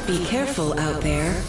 Be careful out there.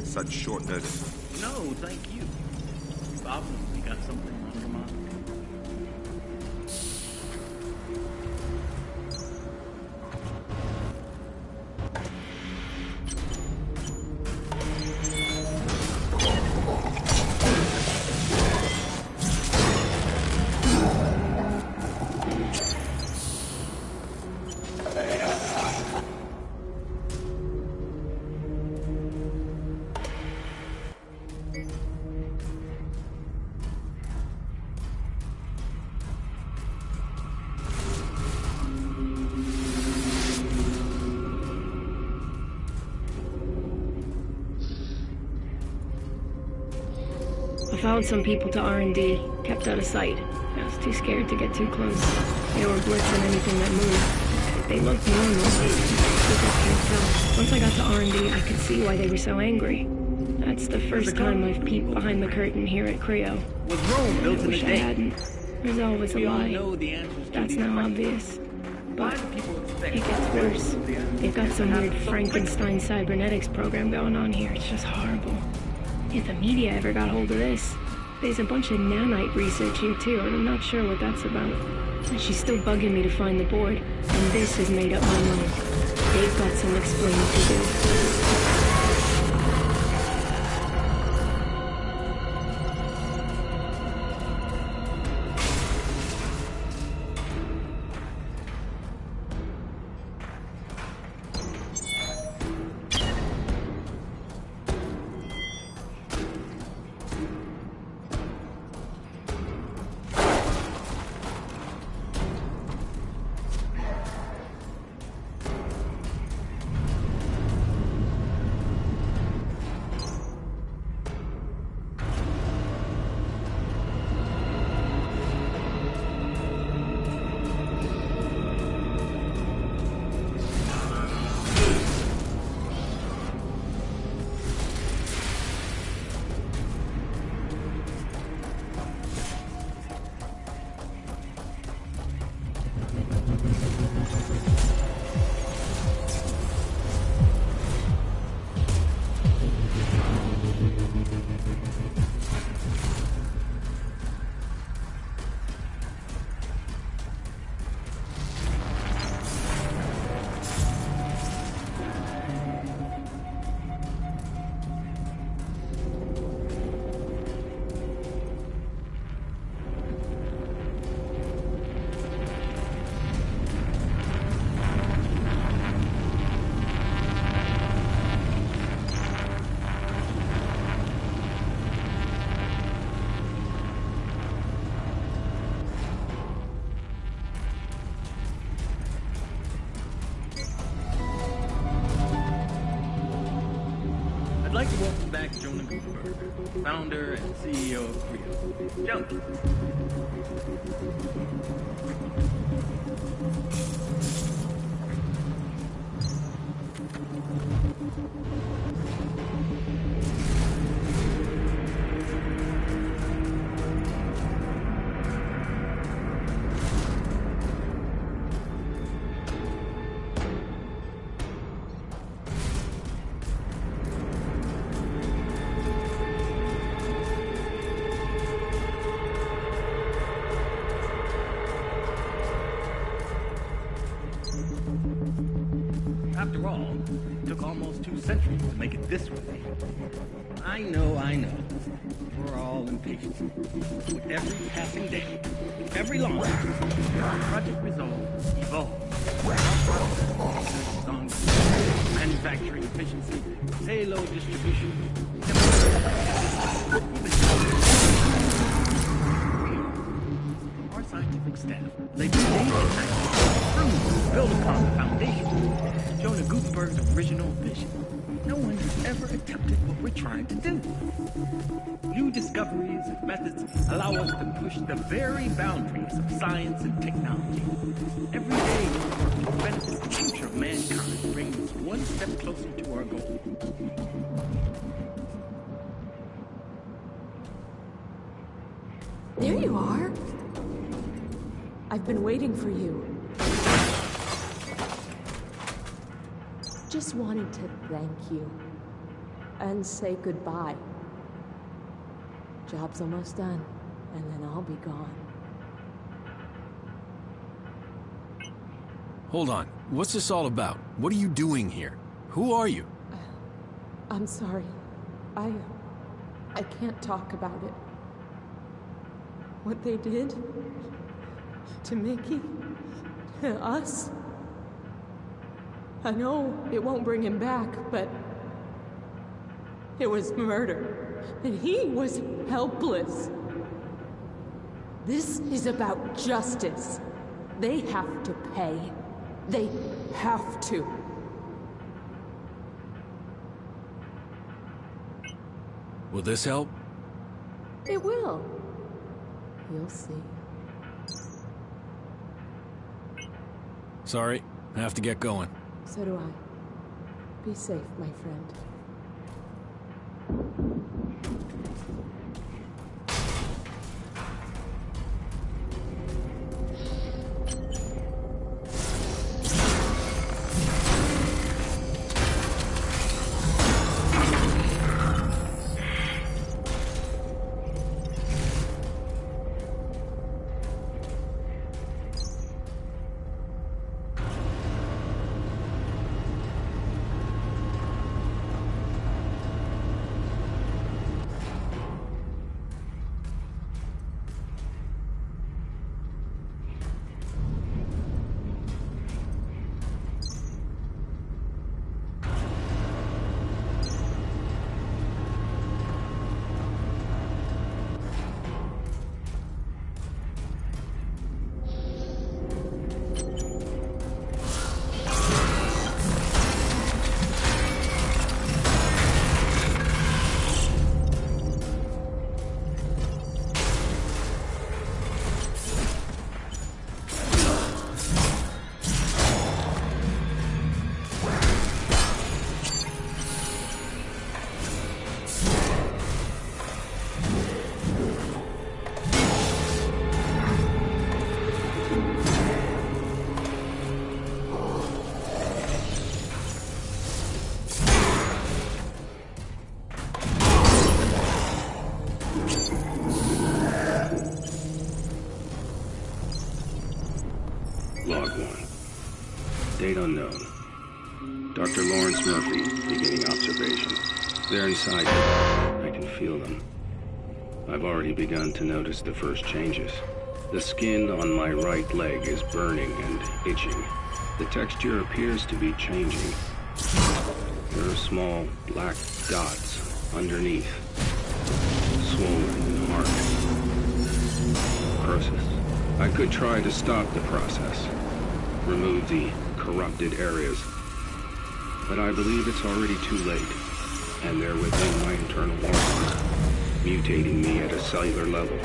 Such short notice. No, thank you. You've obviously got something on your mind. I followed some people to R&D, kept out of sight. I was too scared to get too close. They were blitzing anything that moved. They looked normal, but I can't tell. Once I got to R&D, I could see why they were so angry. That's the first time I've peeked behind the curtain here at Creo. Was Rome built in a wish I day? hadn't. There's always a We all lie. know the answers to That's these now questions. obvious. Why But do people expect it gets worse. They've got some weird Frankenstein cybernetics program going on here. It's just horrible. If the media ever got hold of this, there's a bunch of nanite research here too, and I'm not sure what that's about. And she's still bugging me to find the board, and this has made up my mind. They've got some explaining to do. Mac Jonah Gutenberg, founder and CEO of Creo. Jump! After all, it took almost 2 centuries to make it this way. I know. We're all impatient. With every passing day, every launch, Project Resolve evolves. On manufacturing efficiency, payload distribution, our scientific staff laid the data build upon the foundation. Jonah Gutenberg's original vision. No one has ever attempted what we're trying to do. New discoveries and methods allow us to push the very boundaries of science and technology. Every day, to benefit the future of mankind, brings us one step closer to our goal. There you are. I've been waiting for you. Just wanted to thank you and say goodbye. Job's almost done, and then I'll be gone. Hold on. What's this all about? What are you doing here? Who are you? I'm sorry. I can't talk about it. What they did to Mickey, to us. I know it won't bring him back, but it was murder, and he was helpless. This is about justice. They have to pay. They have to. Will this help? It will. You'll see. Sorry, I have to get going. So do I. Be safe, my friend. Log 1. Date unknown. Dr. Lawrence Murphy, beginning observation. They're inside me. I can feel them. I've already begun to notice the first changes. The skin on my right leg is burning and itching. The texture appears to be changing. There are small black dots underneath. Swollen and hard. Process. I could try to stop the process. Remove the corrupted areas. But I believe it's already too late. and they're within my internal organs, mutating me at a cellular level.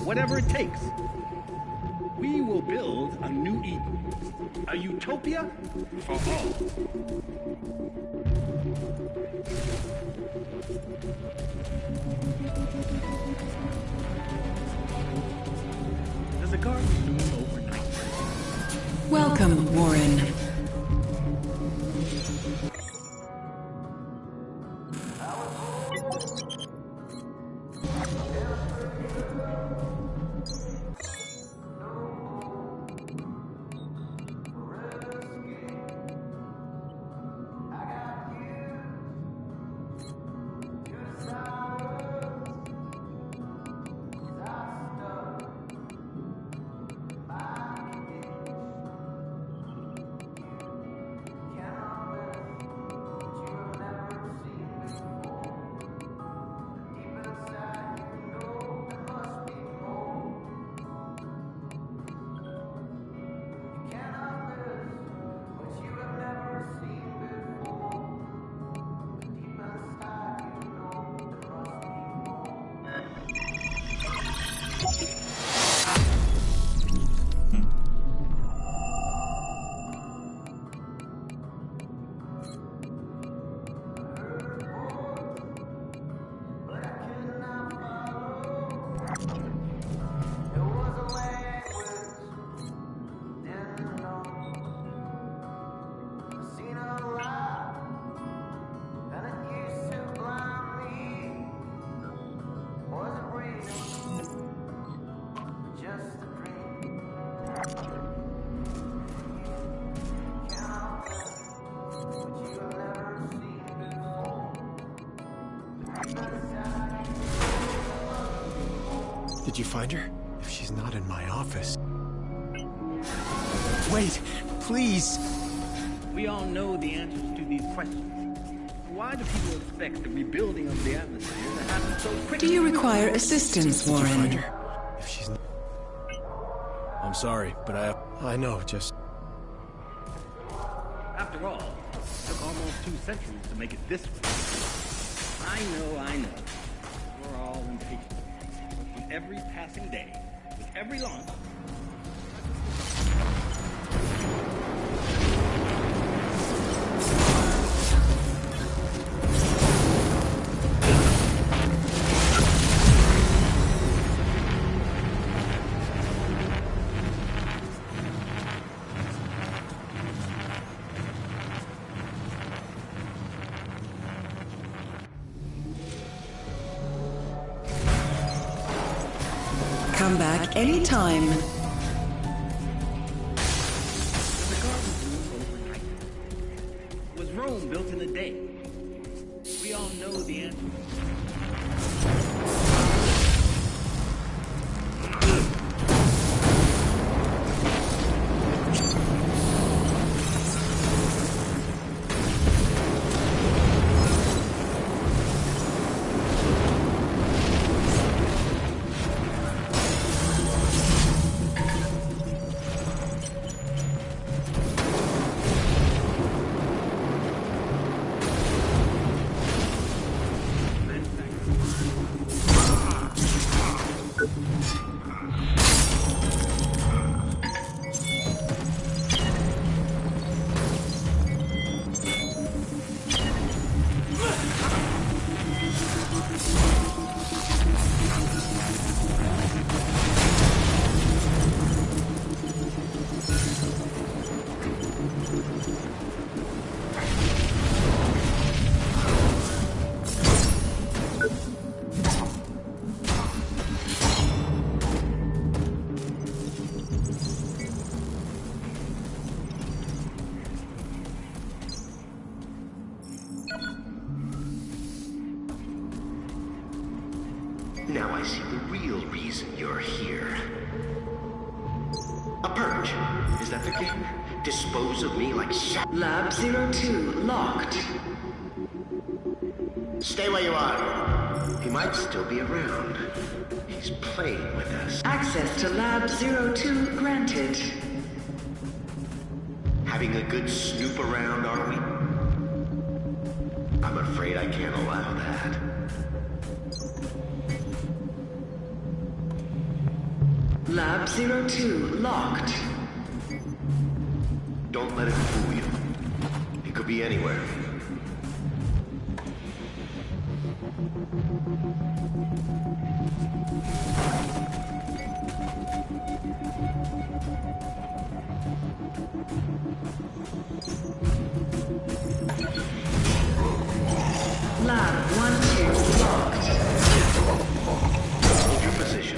Whatever it takes. We will build a new Eden. A utopia for all. There's a garden bloom overnight. Welcome, Warren. Did you find her? If she's not in my office... Wait, please! We all know the answers to these questions. Why do people expect the rebuilding of the atmosphere to happen so quickly? Do you require assistance, Did you find Warren? her? If she's not... I'm sorry, but I know, just... After all, it took almost 2 centuries to make it this way. I know. We're all impatient. But with every passing day, with every launch, Come back anytime. the garden grew overnight. Was Rome built in a day? We all know the answer. Now I see the real reason you're here. A purge. Is that the game? Dispose of me like shit. Lab 02 locked. Stay where you are. He might still be around. He's playing with us. Access to Lab 02 granted. Having a good snoop around, are we? I'm afraid I can't allow that. Lab 02 locked. Don't let it fool you. He could be anywhere. Lab 12 locked. Hold your position.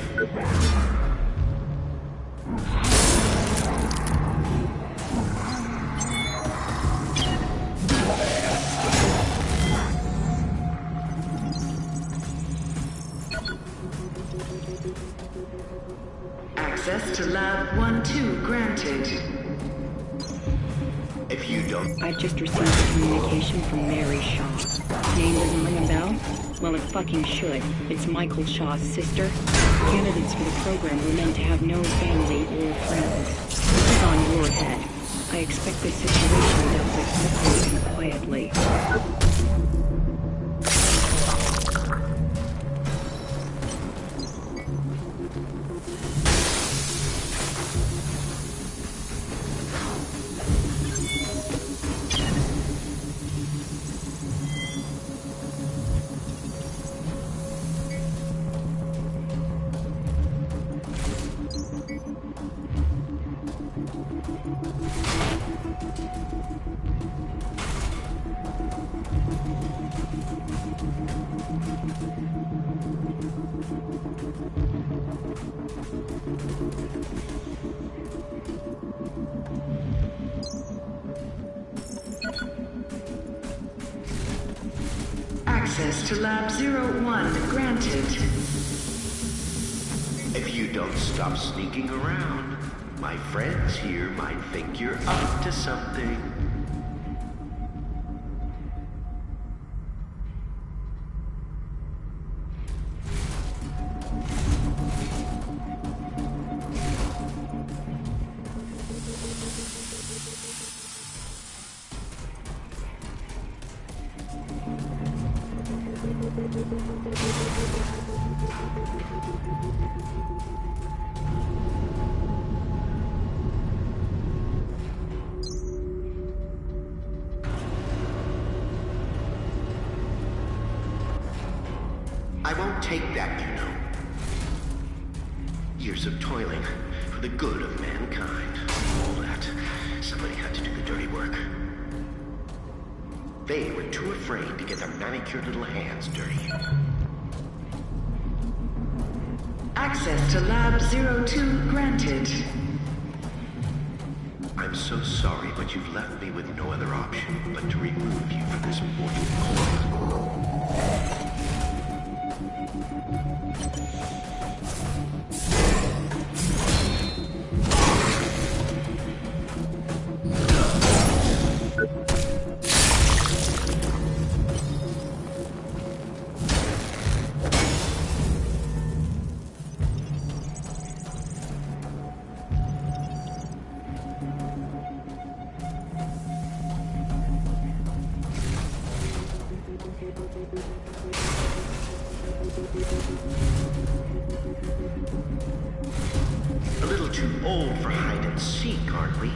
Access to Lab 12 granted. If you don't... I've just received a communication from Mary Shaw. Name doesn't ring a bell? Well, it fucking should. It's Michael Shaw's sister. Candidates for the program were meant to have no family or friends. This is on your head. I expect this situation dealt with quickly and quietly. Access to Lab 01 granted. If you don't stop sneaking around, my friends here might think you're up to something. I won't take that, you know. Years of toiling for the good of mankind. All that. Somebody had to do the dirty work. They were too afraid to get their manicured little hands dirty. Access to Lab 02 granted. I'm so sorry, but you've left me with no other option but to remove you from this mortal coil. A little too old for hide and seek, aren't we?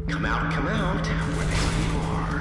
Come out, wherever you are.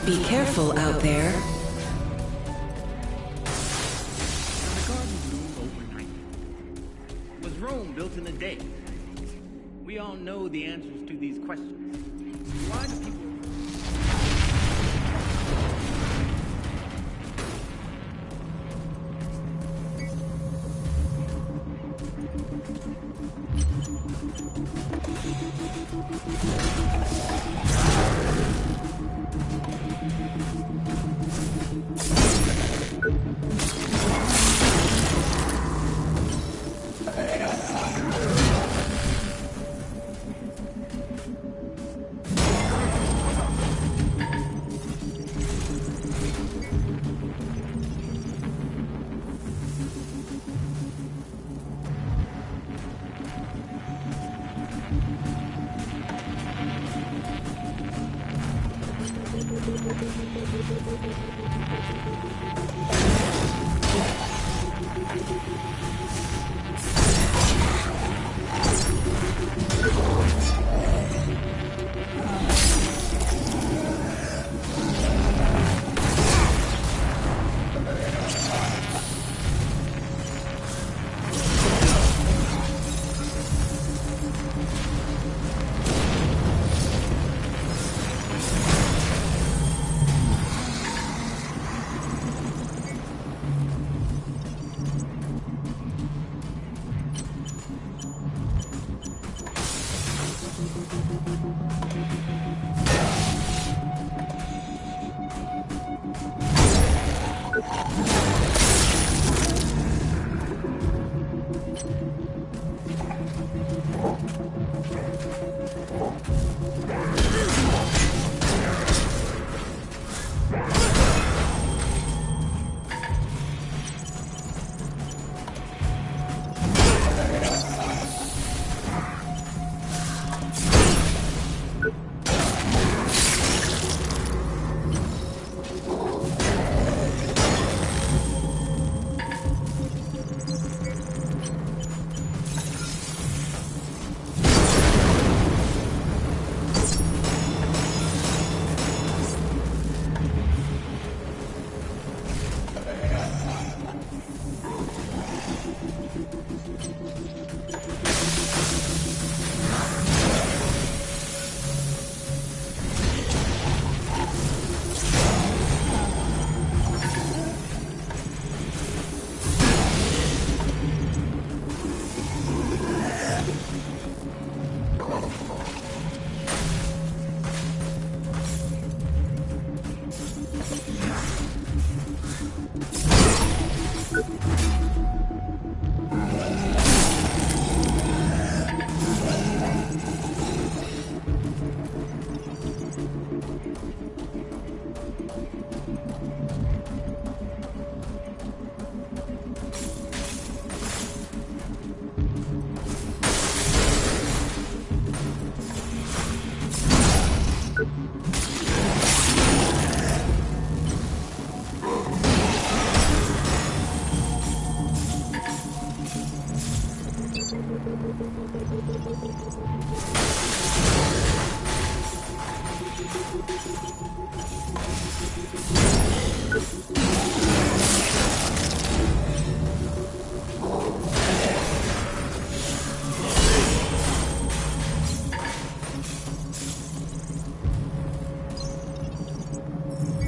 Be careful out there. The garden bloomed overnight. Was Rome built in a day? We all know the answers to these questions. Why do people...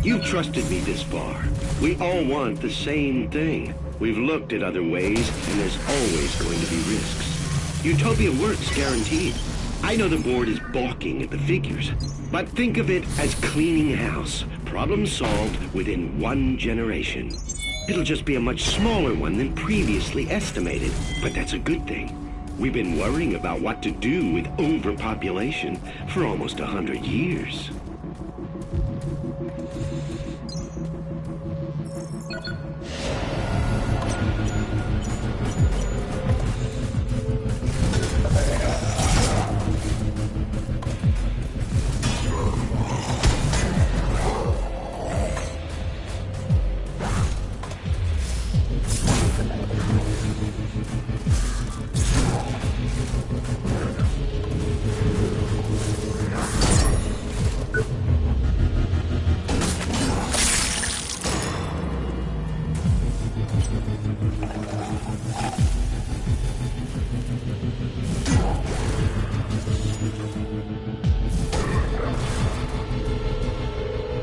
You trusted me this far. We all want the same thing. We've looked at other ways, and there's always going to be risks. Utopia works, guaranteed. I know the board is balking at the figures, but think of it as cleaning house. Problem solved within 1 generation. It'll just be a much smaller one than previously estimated, but that's a good thing. We've been worrying about what to do with overpopulation for almost 100 years.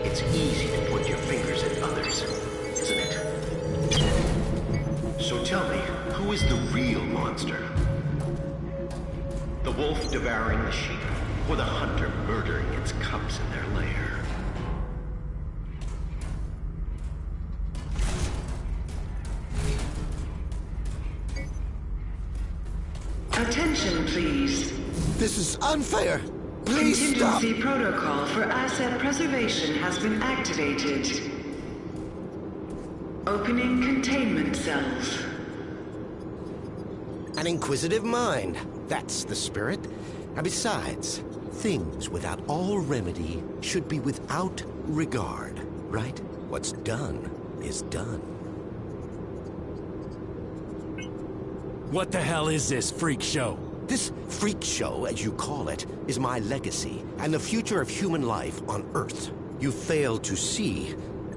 It's easy to point your fingers at others, isn't it? So tell me, who is the real monster? The wolf devouring the sheep, or the hunter murdering its cubs in their lair? Attention, please. This is unfair. Please stop. Contingency protocol for asset preservation has been activated. Opening containment cells. An inquisitive mind. That's the spirit. And besides, things without all remedy should be without regard, right? What's done is done. What the hell is this freak show? This freak show, as you call it, is my legacy and the future of human life on Earth. You failed to see,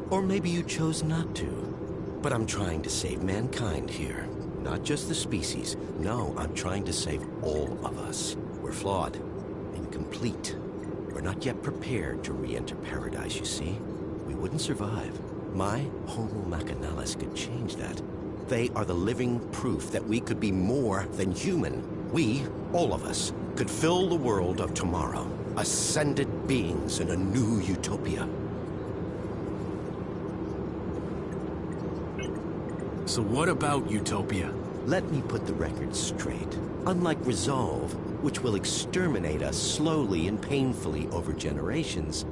or maybe you chose not to. But I'm trying to save mankind here. Not just the species. No, I'm trying to save all of us. We're flawed, incomplete. We're not yet prepared to re-enter paradise, you see. We wouldn't survive. My Homo Machinalis could change that. They are the living proof that we could be more than human. We, all of us, could fill the world of tomorrow. Ascended beings in a new utopia. So what about utopia? Let me put the record straight. Unlike Resolve, which will exterminate us slowly and painfully over generations,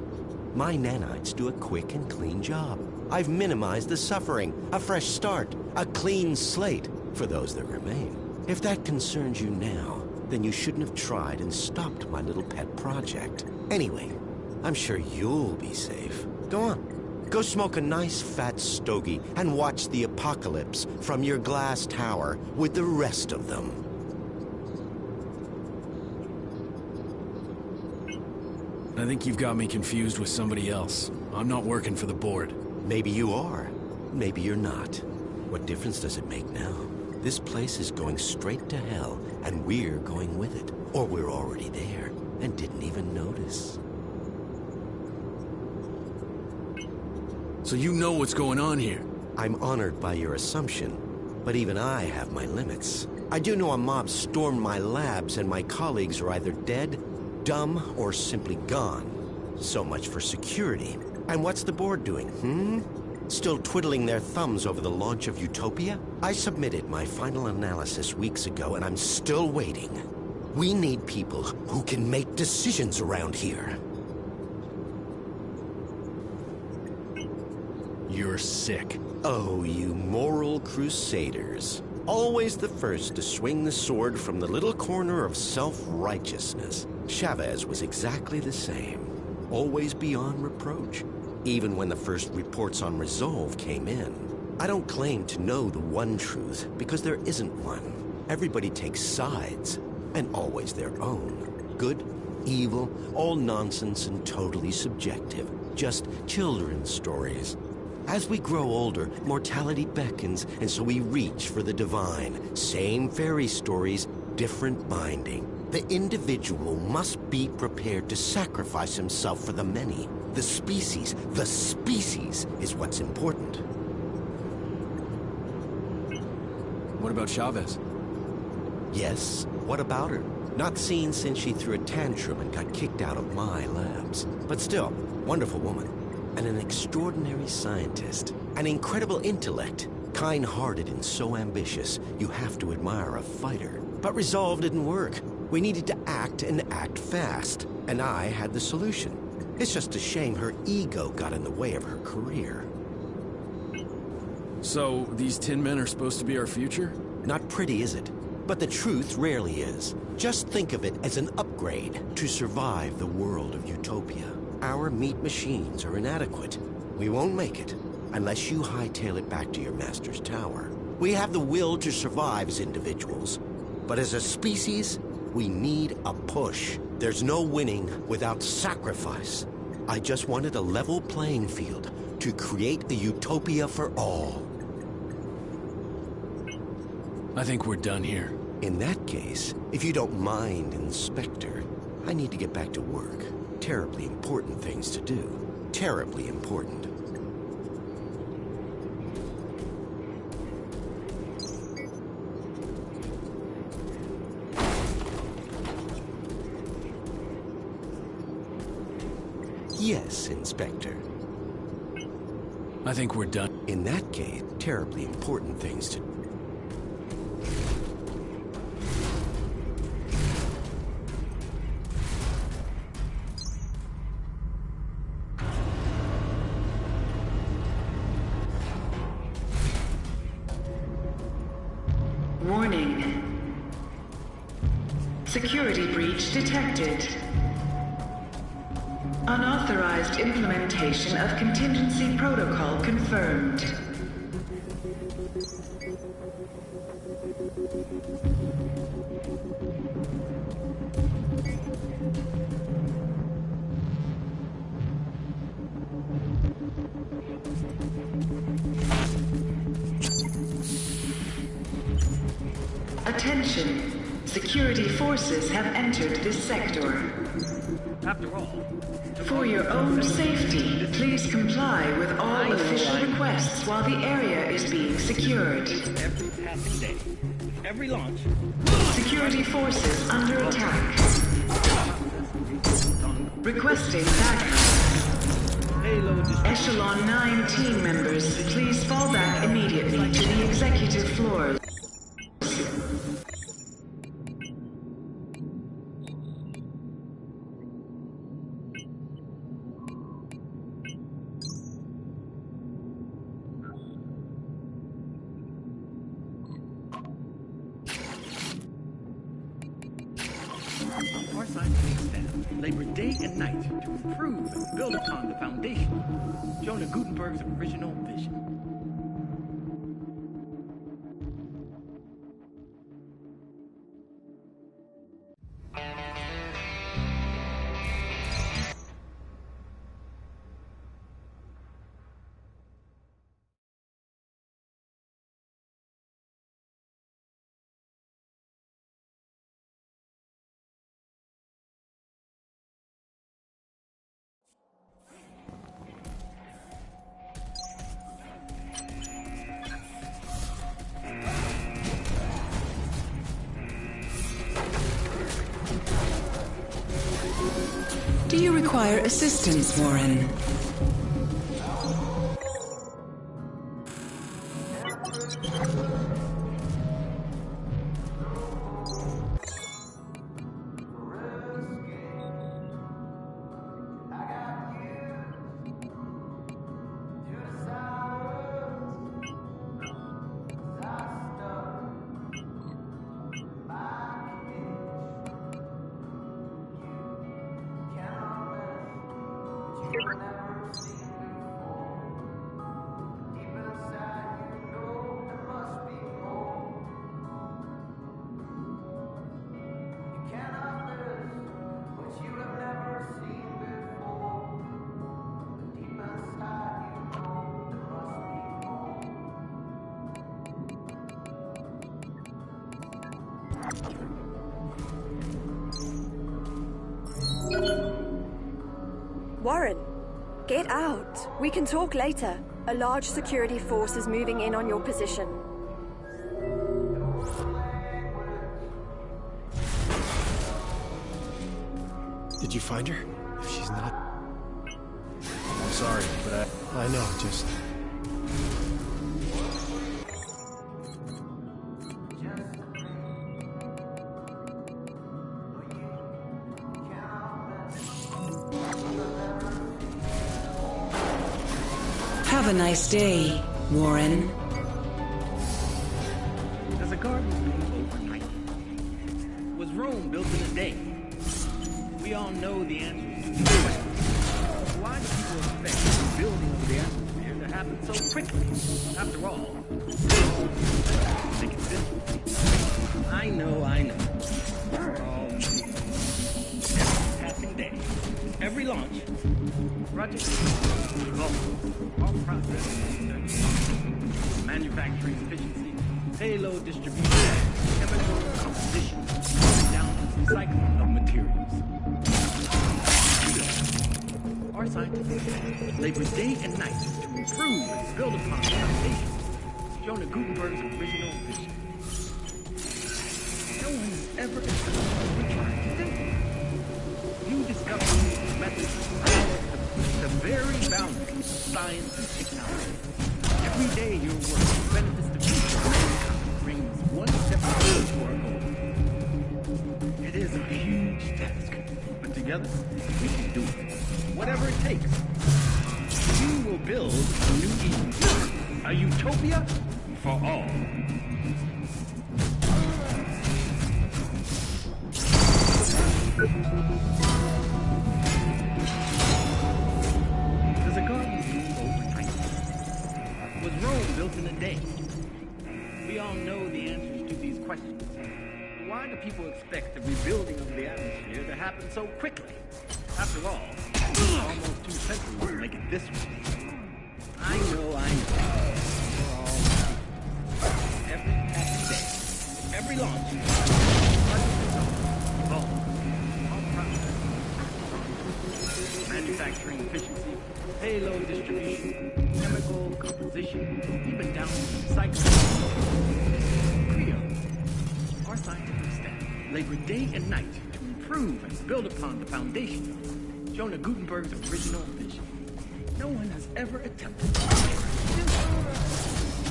my nanites do a quick and clean job. I've minimized the suffering, a fresh start, a clean slate for those that remain. If that concerns you now, then you shouldn't have tried and stopped my little pet project. Anyway, I'm sure you'll be safe. Go on. Go smoke a nice fat stogie and watch the apocalypse from your glass tower with the rest of them. I think you've got me confused with somebody else. I'm not working for the board. Maybe you are. Maybe you're not. What difference does it make now? This place is going straight to hell, and we're going with it. Or we're already there, and didn't even notice. So you know what's going on here? I'm honored by your assumption, but even I have my limits. I do know a mob stormed my labs, and my colleagues are either dead, dumb, or simply gone. So much for security. And what's the board doing, Still twiddling their thumbs over the launch of Utopia? I submitted my final analysis weeks ago, and I'm still waiting. We need people who can make decisions around here. You're sick. Oh, you moral crusaders. Always the first to swing the sword from the little corner of self-righteousness. Chavez was exactly the same. Always beyond reproach. Even when the first reports on Resolve came in. I don't claim to know the one truth, because there isn't one. Everybody takes sides, and always their own. Good, evil, all nonsense and totally subjective. Just children's stories. As we grow older, mortality beckons, and so we reach for the divine. Same fairy stories, different binding. The individual must be prepared to sacrifice himself for the many. The species is what's important. What about Chavez? Yes, what about her? Not seen since she threw a tantrum and got kicked out of my labs. But still, wonderful woman. And an extraordinary scientist. An incredible intellect. Kind-hearted and so ambitious, you have to admire a fighter. But resolve didn't work. We needed to act and act fast. And I had the solution. It's just a shame her ego got in the way of her career. So, these Tin Men are supposed to be our future? Not pretty, is it? But the truth rarely is. Just think of it as an upgrade to survive the world of Utopia. Our meat machines are inadequate. We won't make it unless you hightail it back to your master's tower. We have the will to survive as individuals, but as a species, we need a push. There's no winning without sacrifice. I just wanted a level playing field to create a utopia for all. I think we're done here. In that case, if you don't mind, Inspector, I need to get back to work. Terribly important things to do. Terribly important. Yes, Inspector. I think we're done. In that case, terribly important things to do. Warning. Security breach detected. Unauthorized implementation of contingency protocol confirmed. Attention. Security forces have entered this sector. After all, For your own safety, please comply with all official requests while the area is being secured. every passing day, with every launch, Security forces under attack. Requesting backup. payload is Echelon 9 team members, please fall back immediately to the executive floors. our scientific staff labor day and night to improve and build upon the foundation of Jonah Gutenberg's original vision. Do you require assistance, Warren? Warren, get out. We can talk later. A large security force is moving in on your position. Did you find her? If she's not... I'm sorry, but I know, just... Have a nice day, Warren. There's a garden bloom overnight. Was Rome built in a day? We all know the answers to these questions. Why do people expect the building of the atmosphere to happen so quickly? After all, think it's simple. I know. We're all every passing day, every launch, project, all process, manufacturing efficiency, payload distribution, chemical composition, down to recycling of materials. Our scientists labor day and night to improve and build upon the foundation Jonah Gutenberg's original vision. No one has ever accepted what we're trying to do. New discoveries and methods allow us to push the very boundaries of science and technology. Every day your work benefits the future of mankind, brings one step closer to our goal. It is a huge task, but together we can do it. Whatever it takes. We will build a new Eden, a utopia for all. Does a garden bloom overnight? Was Rome built in a day? We all know the answers to these questions. Why do people expect the rebuilding of the atmosphere to happen so quickly? After all, almost 2 centuries to make it this way. I know. We're all every passing day, every launch, all process, manufacturing efficiency, payload distribution, chemical composition, even down to recycling. Our scientific staff labor day and night to improve and build upon the foundation of Jonah Gutenberg's original vision. No one has ever attempted to do.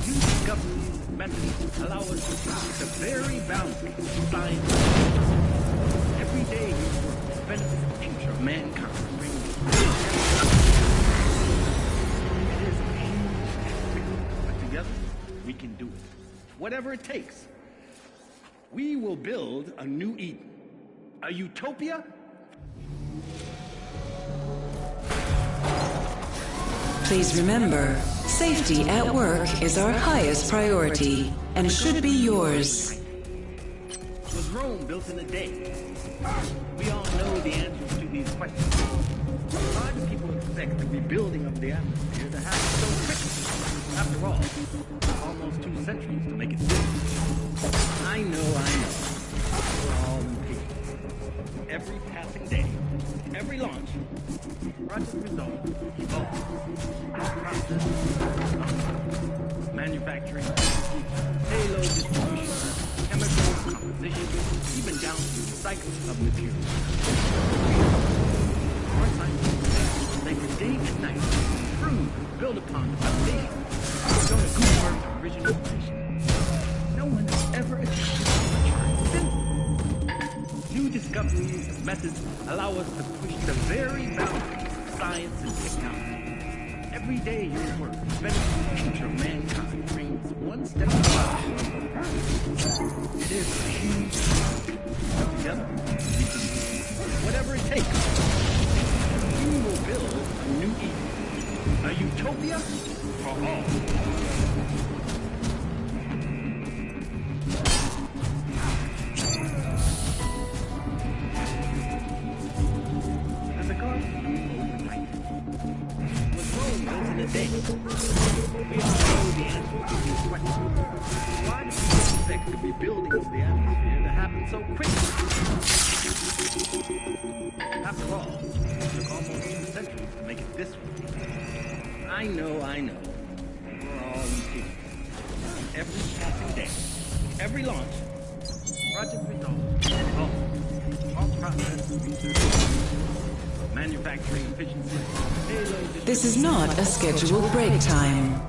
New discoveries and methods allow us to push the very boundaries of science. Every day your work benefits the future of mankind. It is a huge task, but together we can do it. Whatever it takes. We will build a new Eden, a utopia. Please remember, safety at work is our highest priority and should be yours. Was Rome built in a day? We all know the answers to these questions. Why do people expect the rebuilding of the atmosphere to happen so quickly? After all, almost 2 centuries to make it this. I know. We're all impatient. Every passing day, every launch, project result, process, manufacturing, payload distribution, chemical composition, even down to recycling of materials. Our scientists labor day and night to improve and build upon the foundation of Jonah Gutenberg's original vision. No one has ever attempted what we're trying to do. New discoveries and methods allow us to push the very boundaries of science and technology. Every day your work benefits the future of mankind, brings one step closer. It is a huge task, but together we can do whatever it takes. We will build a new Eden, a utopia for all. Day. We all know the answer to these questions. Why do people expect the rebuilding of the atmosphere to happen so quickly? After all, it took almost 2 centuries to make it this way. I know. We're all impatient. Every passing day, every launch, project result, all process research, manufacturing efficiency, payload. This is not a scheduled break time.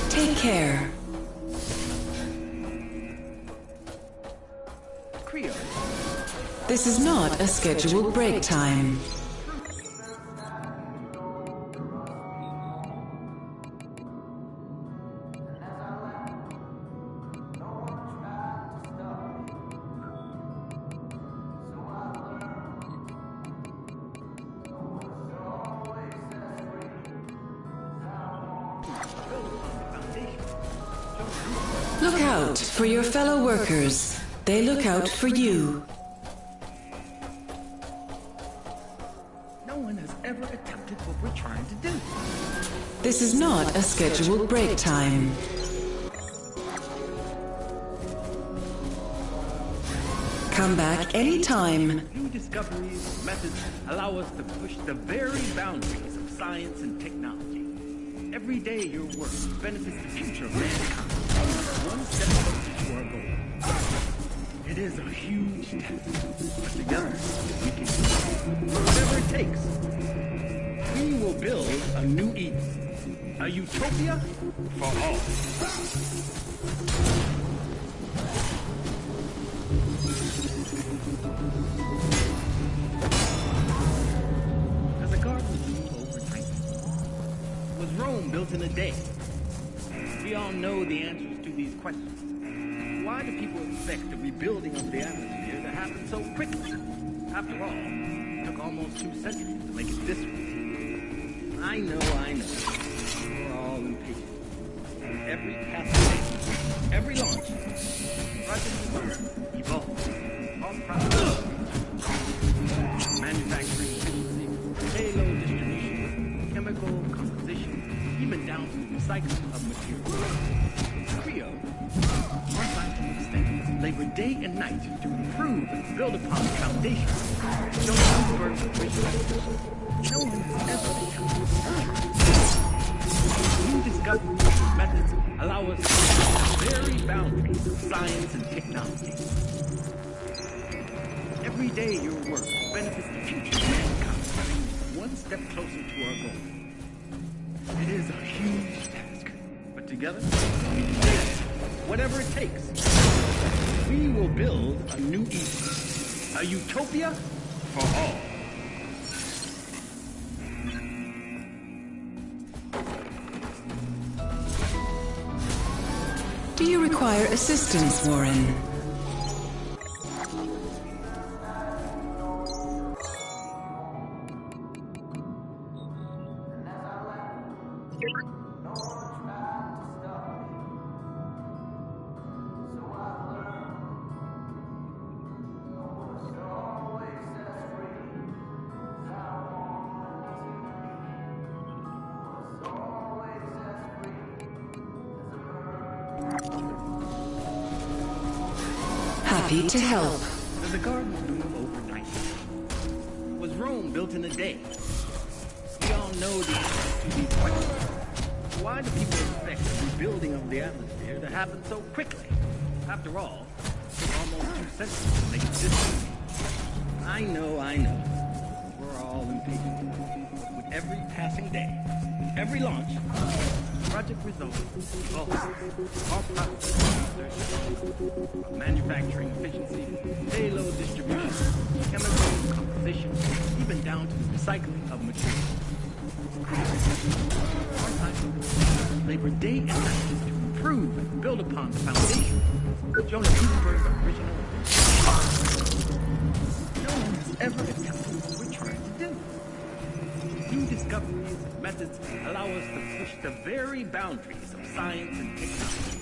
Take care. This is not a scheduled break time. Look out for your fellow workers. They look out for you. No one has ever attempted what we're trying to do. This is not a scheduled break time. Come back anytime. New discoveries, methods allow us to push the very boundaries of science and technology. Every day your work benefits the future of mankind. One step closer to our goal. It is a huge task, but together we can do whatever it takes. We will build a new Eden, a utopia for all. As a garden grew overnight, was Rome built in a day? We all know the answers to these questions. Why do people expect the rebuilding of the atmosphere to happen so quickly? After all, it took almost 2 centuries to make it this way. I know. We're all impatient. Every passing every launch, project evolves. All process, manufacturing efficiency, payload distribution, chemical composition, even down to recycling of materials. Rio, our scientific staff, labor day and night to improve and build upon the foundation. No one has ever attempted. New discoveries, methods allow us to push the very boundaries of science and technology. Every day your work benefits the future of mankind, one step closer to our goal. It is a huge task, but together, we do this, whatever it takes. We will build a new Eden, a utopia for all. Do you require assistance, Warren? Happy to help. The garden blew overnight. Was Rome built in a day? We all know the answers to these questions. Why do people expect the rebuilding of the atmosphere to happen so quickly? After all, it took almost 2 centuries to make it this way. I know. We're all impatient. But with every passing day, every launch, project results, our process, manufacturing efficiency, payload distribution, chemical composition, even down to the recycling of materials. Our scientists labor day and night to improve and build upon the foundation of Jonah Gutenberg's original. No one has ever attempted what we're trying to do. New discoveries and methods allow us to push the very boundaries of science and technology.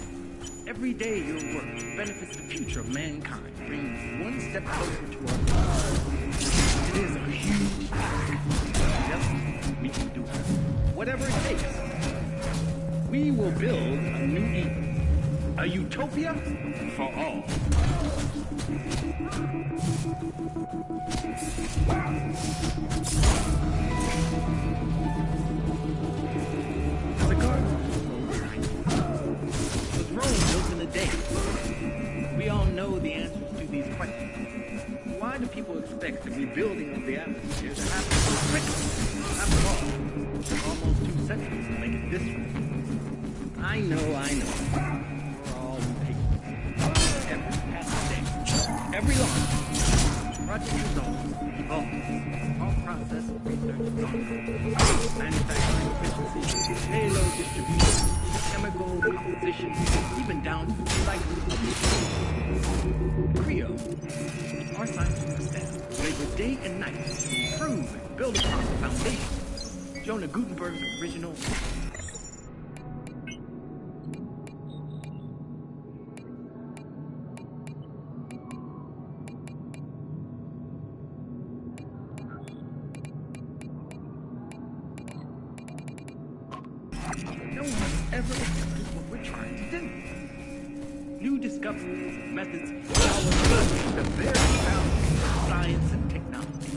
Every day your work benefits the future of mankind, bringing us one step closer to our goal. It is a huge task. Yes, we can do it. Whatever it takes. We will build a new Eden, a utopia for all. The garden was Rome built in a day? We all know the answers to these questions. Why do people expect the rebuilding of the atmosphere to happen so quickly? After all, it took almost 2 centuries to make it this way. I know. We're all impatient. Every passing day, every launch, project results, all process research is on. Manufacturing efficiency, payload distribution, chemical composition, even down to the recycling of materials. Creo, our scientific staff, labor day and night to improve and build upon the foundation of Jonah Gutenberg's original. No one has ever attempted what we're trying to do. New discoveries and methods allow us to push the very boundaries of science and technology.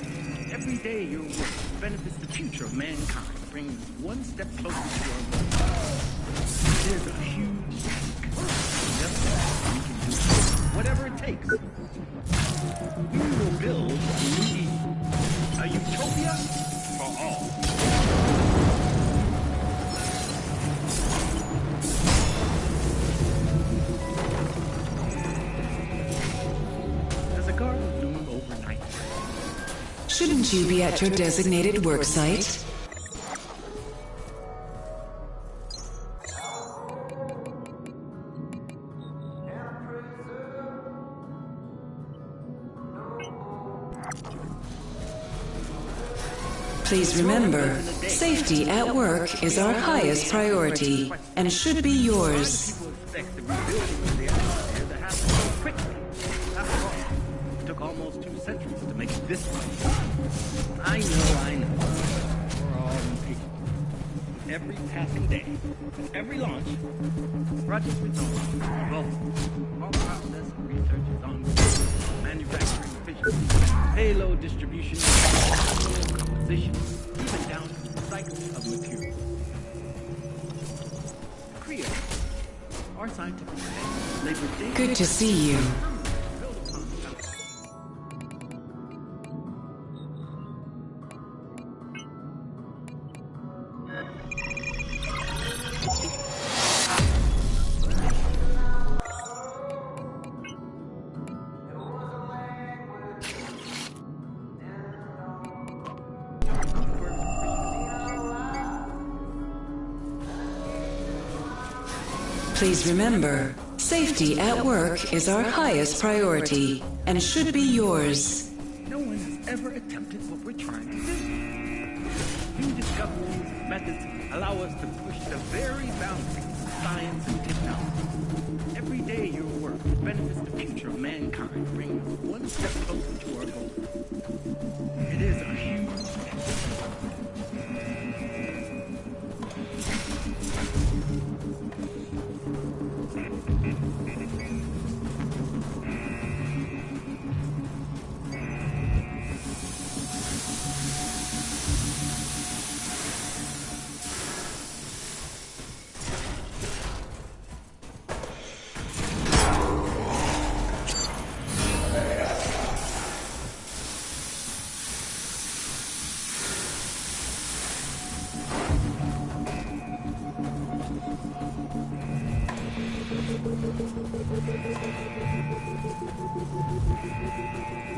Every day your work benefits the future of mankind, bringing us one step closer to our goal. It is a huge task. Yes, we can do it. Whatever it takes. We will build a new Eden, a utopia for all. Shouldn't you be at your designated work site? Please remember, safety at work is our highest priority and should be yours. Almost 2 centuries to make it this way. I know. We're all impatient. Every passing day, every launch, project results, all process and research is on. Manufacturing efficiency, payload distribution, composition, even down to the recycling of materials. Creo, our scientific staff, labor day. Good to see you. Please remember, safety at work is our highest priority and should be yours. No one has ever attempted what we're trying to do. New discoveries and methods allow us to push the very boundaries of science and technology. Every day your work benefits the future of mankind, bringing us one step closer to our goal. It is a huge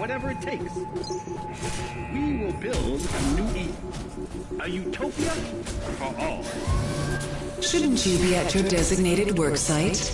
whatever it takes. We will build a new Eden. A utopia for all. Shouldn't you be at your designated work site?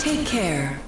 Take care.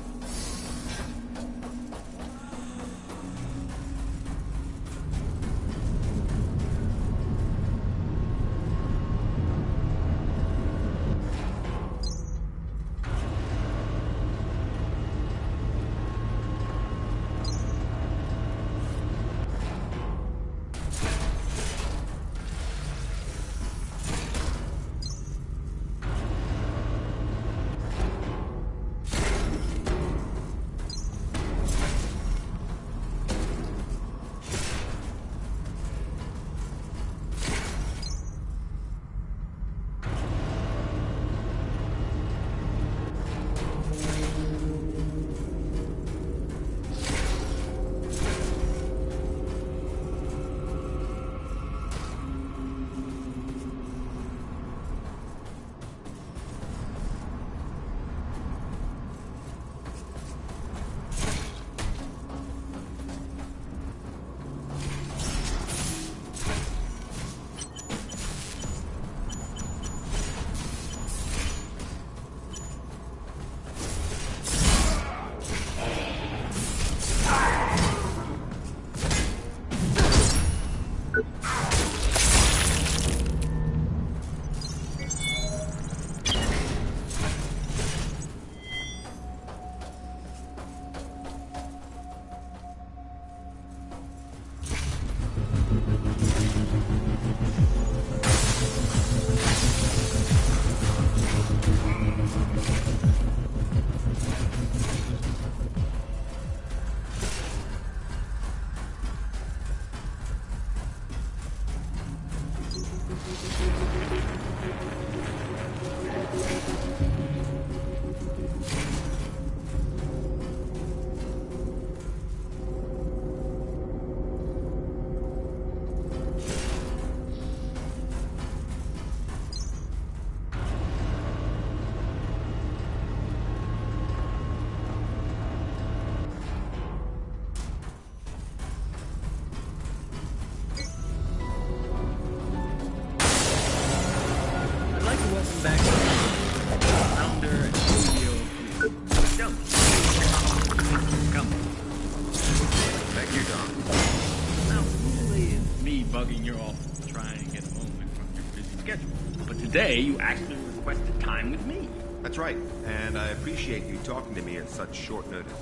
today you actually requested time with me. That's right, and I appreciate you talking to me at such short notice.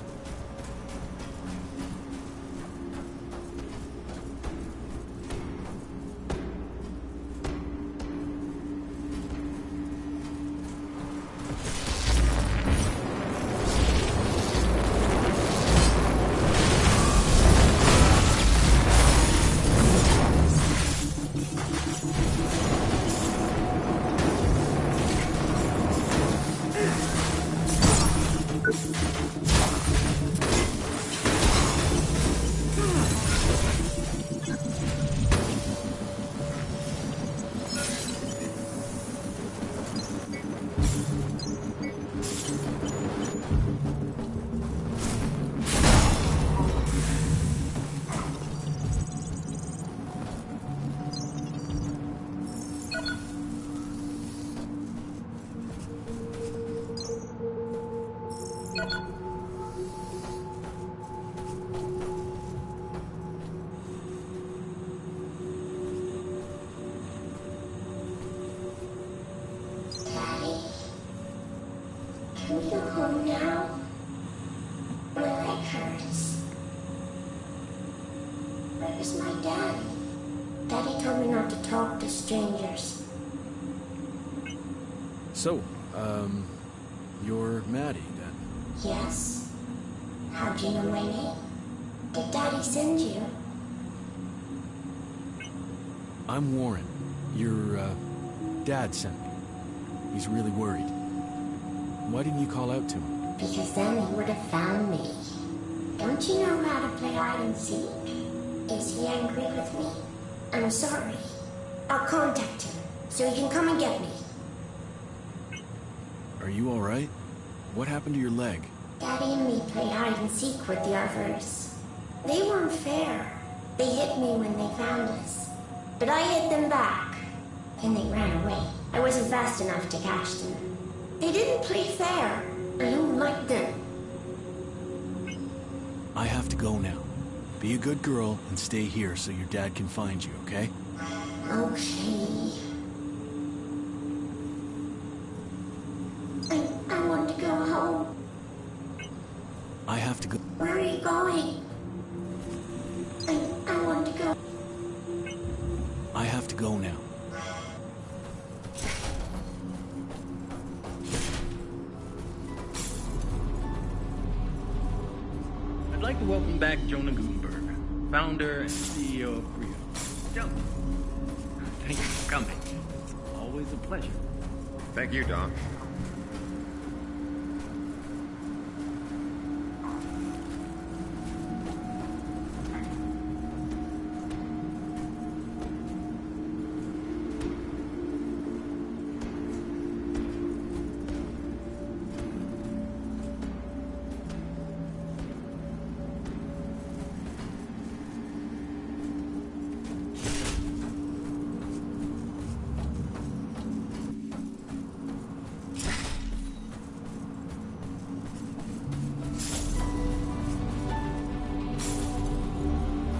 Can we go home now? My leg hurts. Where's my daddy? Daddy told me not to talk to strangers. So, you're Maddie, then? Yes. How'd you know my name? Did Daddy send you? I'm Warren. Your, dad sent me. He's really worried. Why didn't you call out to him? Because then he would have found me. Don't you know how to play hide and seek? Is he angry with me? I'm sorry. I'll contact him, so he can come and get me. Are you alright? What happened to your leg? Daddy and me played hide and seek with the others. They weren't fair. They hit me when they found us. But I hit them back. Then they ran away. I wasn't fast enough to catch them. They didn't play fair. I don't like them. I have to go now. Be a good girl and stay here so your dad can find you, okay? Okay. I want to go home. I have to go. Where are you going? I want to go. I have to go now. I'd like to welcome back Jonah Gutenberg, founder and CEO of Brio. Jonah, thank you for coming. It's always a pleasure. Thank you, Doc.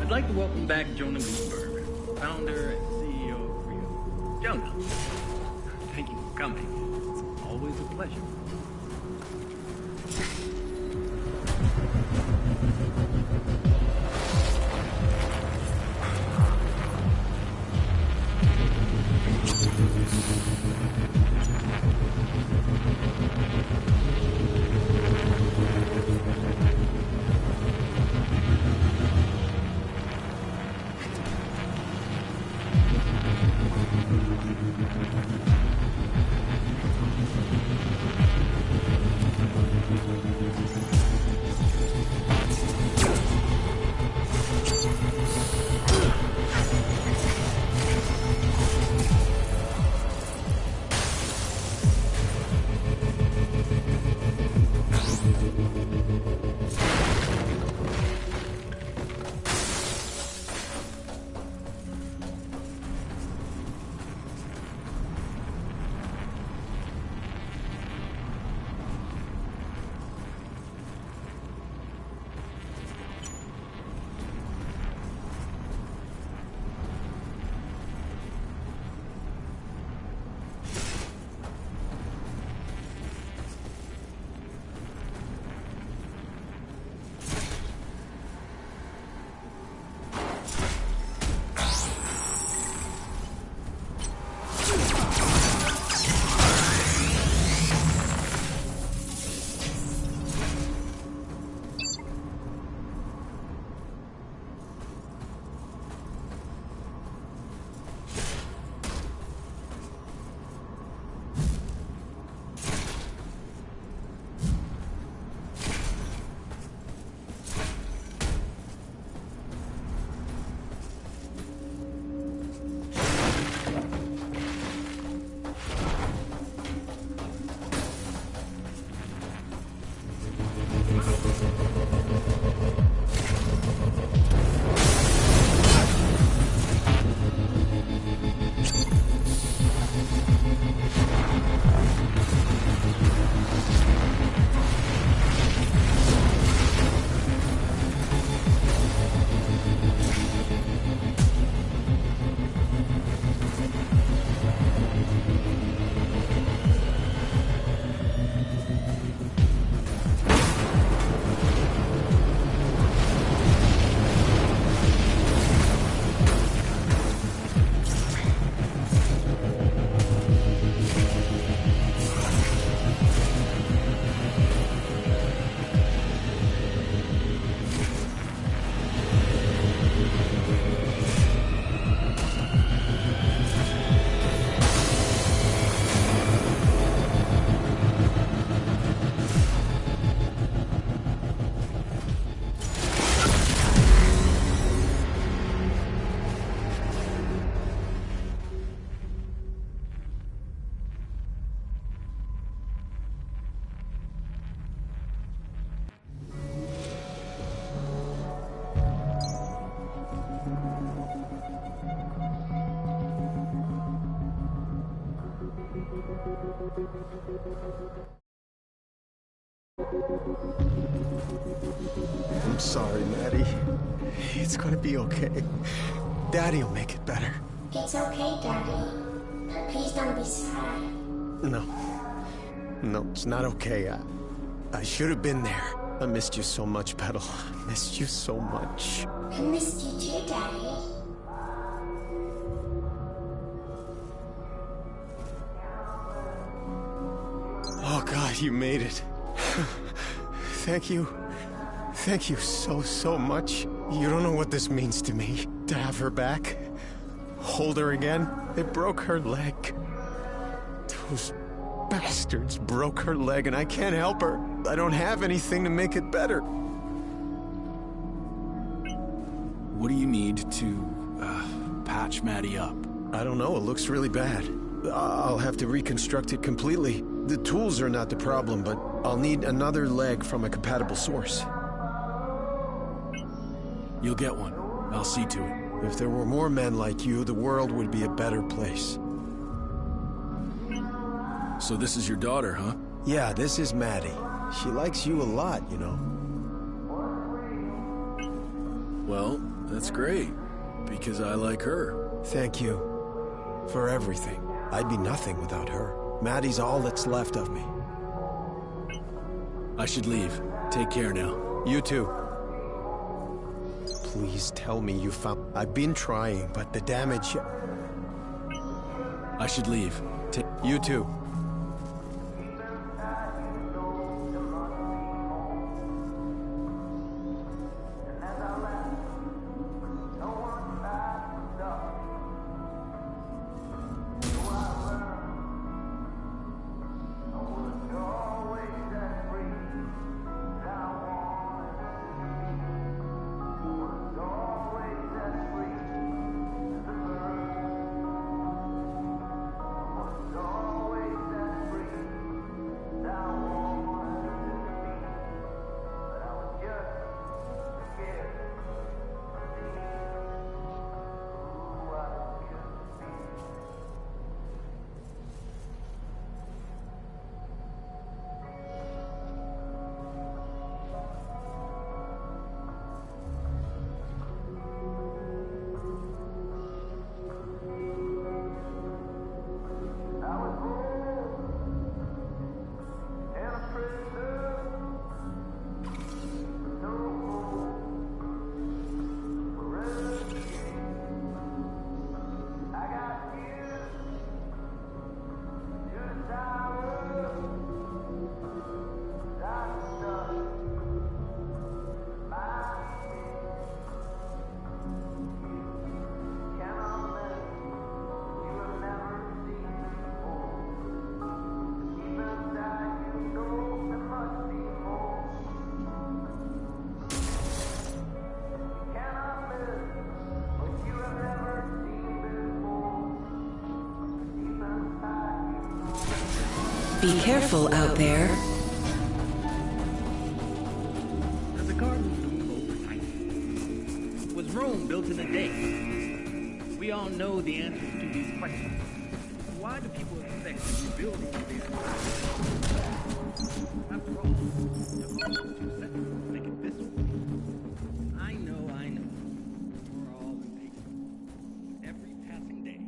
I'd like to welcome back Jonah Gutenberg, founder and CEO of Brio. Jonah, thank you for coming. It's always a pleasure. I'm sorry, Maddie. It's gonna be okay. Daddy'll make it better. It's okay, Daddy. But please don't be sad. No. No, it's not okay. I should have been there. I missed you so much, Petal. I missed you so much. I missed you too, Daddy. Oh, God, you made it. Thank you. Thank you so much. You don't know what this means to me. To have her back. Hold her again. They broke her leg. Those bastards broke her leg and I can't help her. I don't have anything to make it better. What do you need to, patch Maddie up? I don't know, it looks really bad. I'll have to reconstruct it completely. The tools are not the problem, but I'll need another leg from a compatible source. You'll get one. I'll see to it. If there were more men like you, the world would be a better place. So this is your daughter, huh? Yeah, this is Maddie. She likes you a lot, you know. Well, that's great. Because I like her. Thank you. For everything. I'd be nothing without her. Maddie's all that's left of me. I should leave. Take care now. You too. Please tell me you found... I've been trying, but the damage... I should leave. You too. Be careful out there. The garden bloomed overnight. Was Rome built in a day? We all know the answers to these questions. Why do people expect rebuilding to be after all, the Romans set to make it this way? I know. We're all impatient. Every passing day.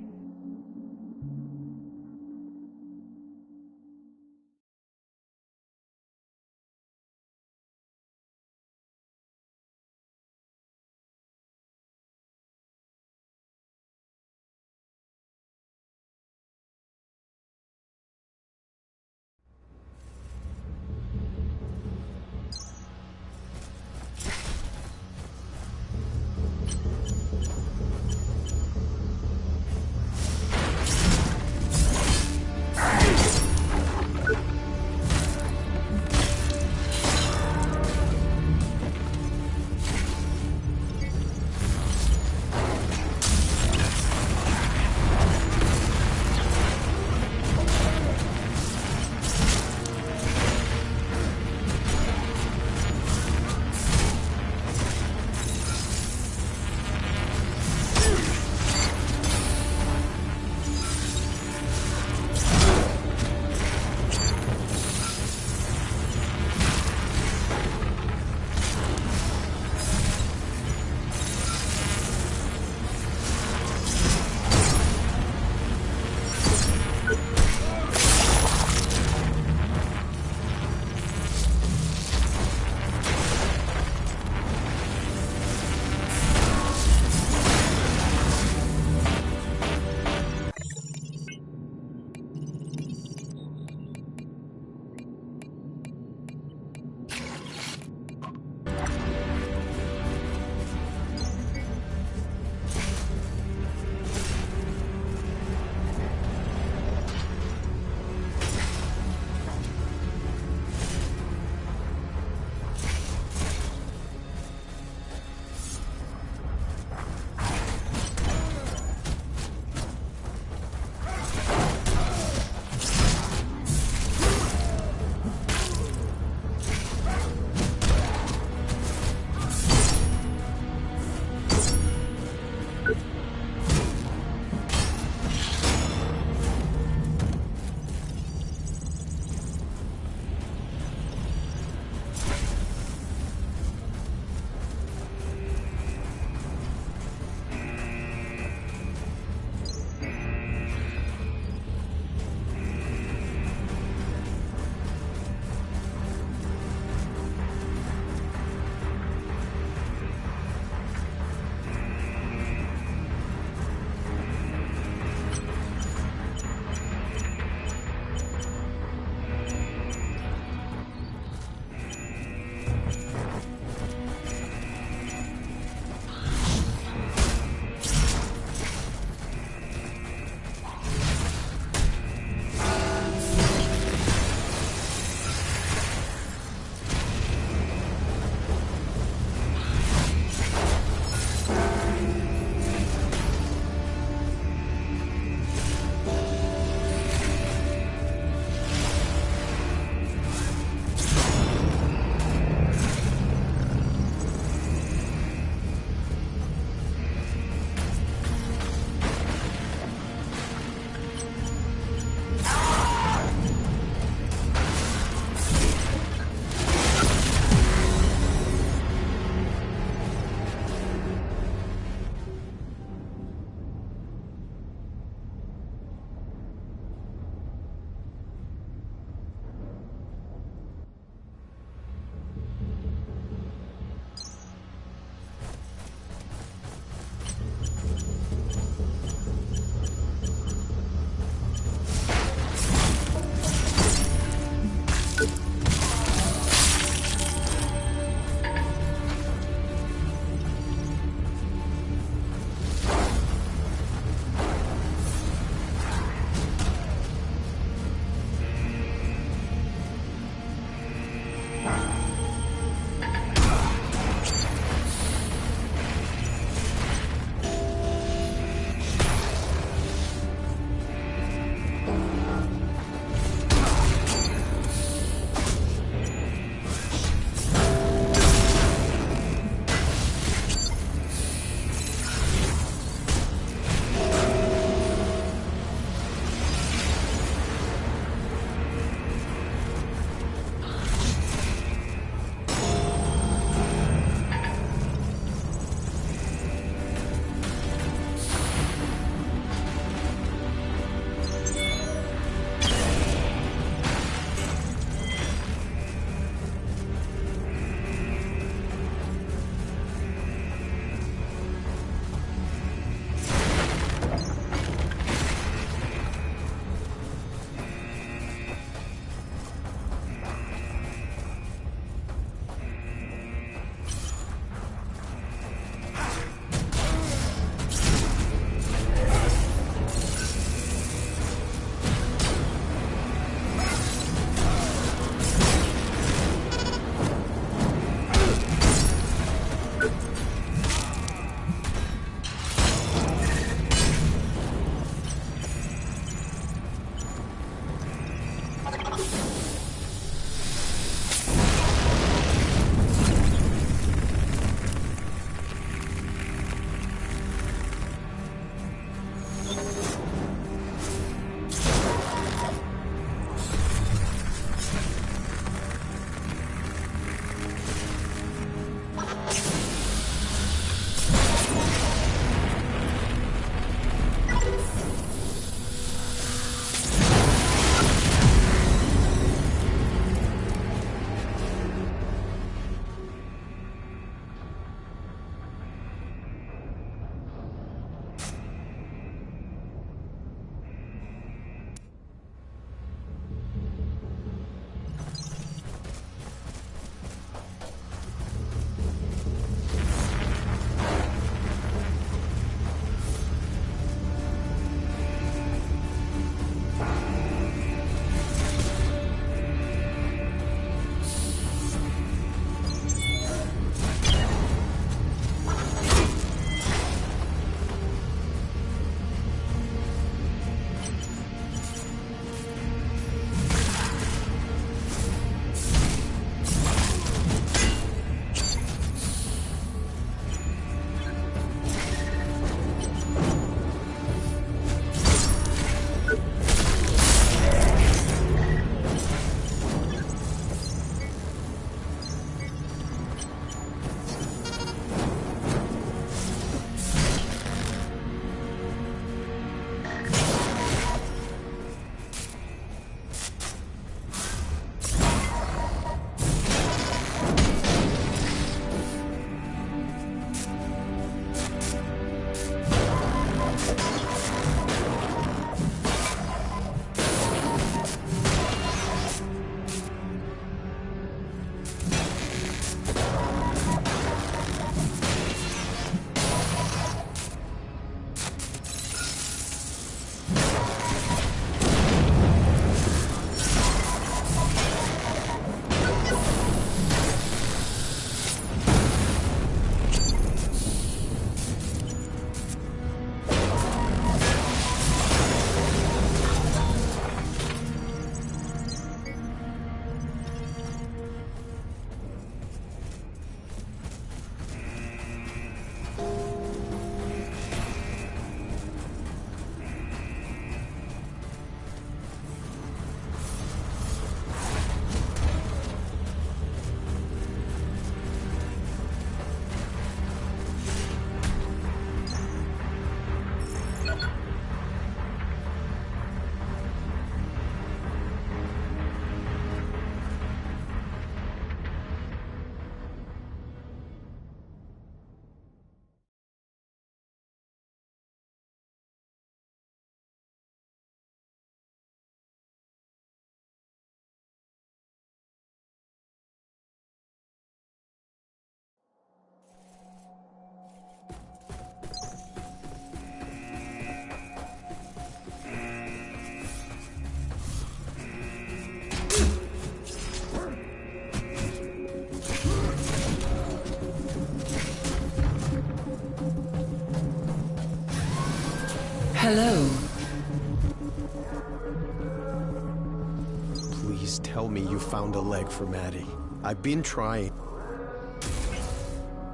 told me you found a leg for Maddie. I've been trying.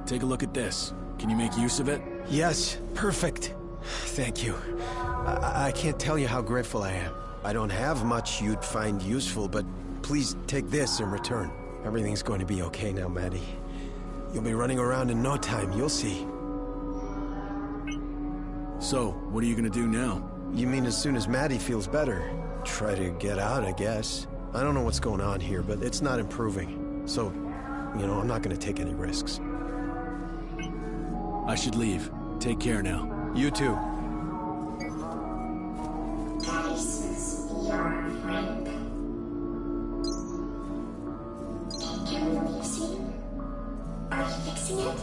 Take a look at this. Can you make use of it? Yes, perfect. Thank you. I can't tell you how grateful I am. I don't have much you'd find useful, but please take this in return. Everything's going to be okay now, Maddie. You'll be running around in no time, you'll see. So, what are you gonna do now? You mean as soon as Maddie feels better? Try to get out, I guess. I don't know what's going on here, but it's not improving. So, I'm not gonna take any risks. I should leave. Take care now. You too. This is your friend. Can we leave soon? Are you fixing it?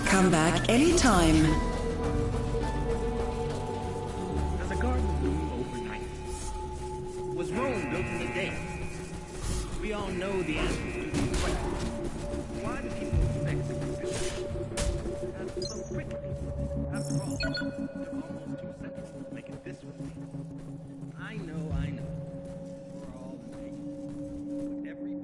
Come back anytime. Does a garden bloom overnight? Was Rome built in a day? We all know the answer to these questions. Why do people expect to that's so quickly? After all, it took almost 2 seconds to make it this way. I know. We're all impatient. But every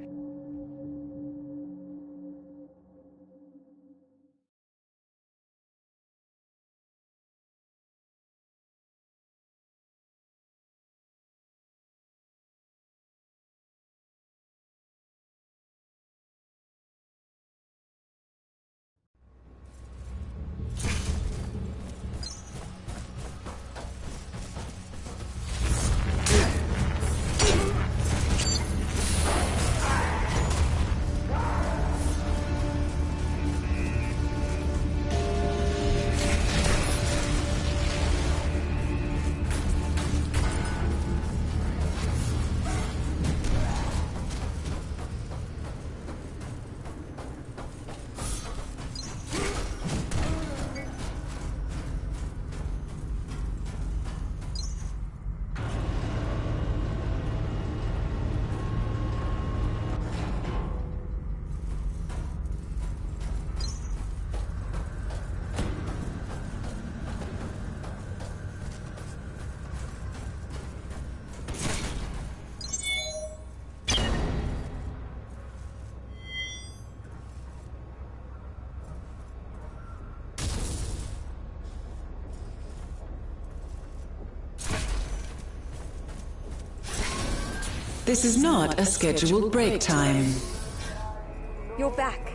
This is not a scheduled break time. You're back.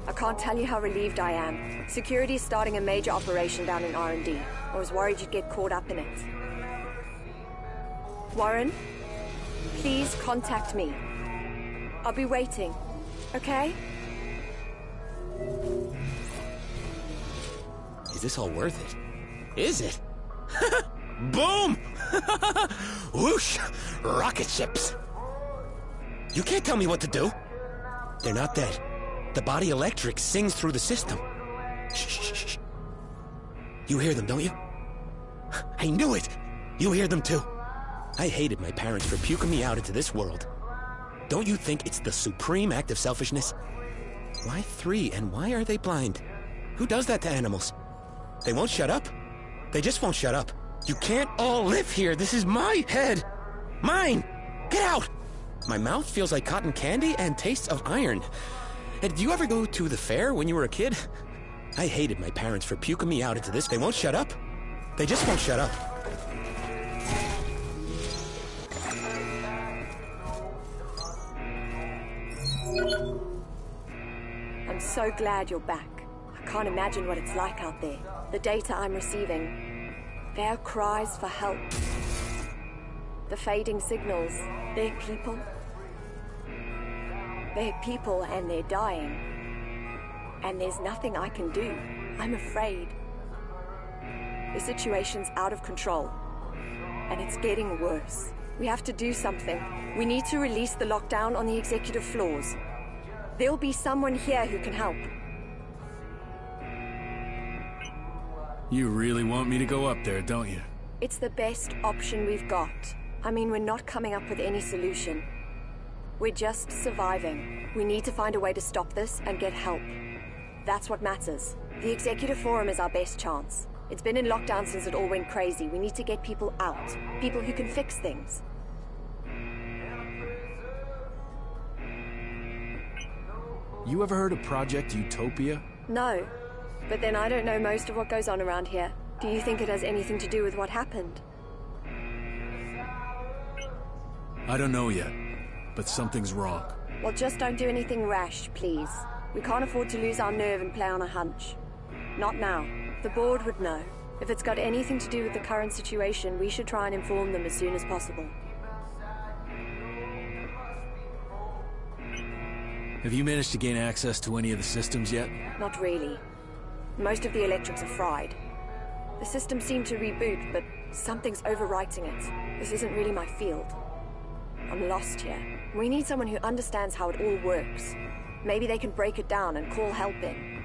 I can't tell you how relieved I am. Security's starting a major operation down in R&D. I was worried you'd get caught up in it. Warren, please contact me. I'll be waiting, okay? Is this all worth it? Is it? Boom! Whoosh! Rocket ships! You can't tell me what to do. They're not dead. The body electric sings through the system. Shh, shh, shh. You hear them, don't you? I knew it! You hear them too. I hated my parents for puking me out into this world. Don't you think it's the supreme act of selfishness? Why 3, and why are they blind? Who does that to animals? They won't shut up. They just won't shut up. You can't all live here. This is my head. Mine! Get out! My mouth feels like cotton candy and tastes of iron. Hey, did you ever go to the fair when you were a kid? I hated my parents for puking me out into this. They won't shut up. They just won't shut up. I'm so glad you're back. I can't imagine what it's like out there. The data I'm receiving, their cries for help. The fading signals, they're people. They're people and they're dying. And there's nothing I can do. I'm afraid. The situation's out of control. And it's getting worse. We have to do something. We need to release the lockdown on the executive floors. There'll be someone here who can help. You really want me to go up there, don't you? It's the best option we've got. I mean, we're not coming up with any solution. We're just surviving. We need to find a way to stop this and get help. That's what matters. The Executive Forum is our best chance. It's been in lockdown since it all went crazy. We need to get people out. People who can fix things. You ever heard of Project Utopia? No. But then I don't know most of what goes on around here. Do you think it has anything to do with what happened? I don't know yet, but something's wrong. Well, just don't do anything rash, please. We can't afford to lose our nerve and play on a hunch. Not now. The board would know. If it's got anything to do with the current situation, we should try and inform them as soon as possible. Have you managed to gain access to any of the systems yet? Not really. Most of the electrics are fried. The systems seem to reboot, but something's overwriting it. This isn't really my field. I'm lost here. We need someone who understands how it all works. Maybe they can break it down and call help in.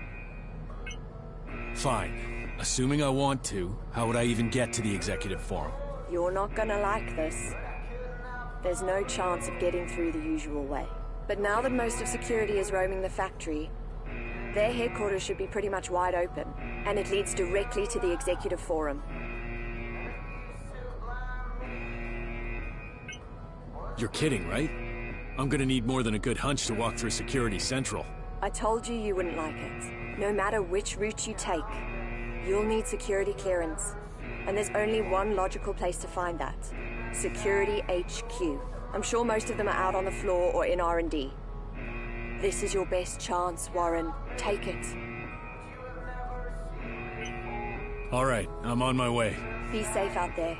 Fine. Assuming I want to, how would I even get to the Executive Forum? You're not gonna like this. There's no chance of getting through the usual way. But now that most of security is roaming the factory, their headquarters should be pretty much wide open, and it leads directly to the Executive Forum. You're kidding, right? I'm gonna need more than a good hunch to walk through Security Central. I told you wouldn't like it. No matter which route you take, you'll need security clearance. And there's only one logical place to find that. Security HQ. I'm sure most of them are out on the floor or in R&D. This is your best chance, Warren. Take it. All right, I'm on my way. Be safe out there.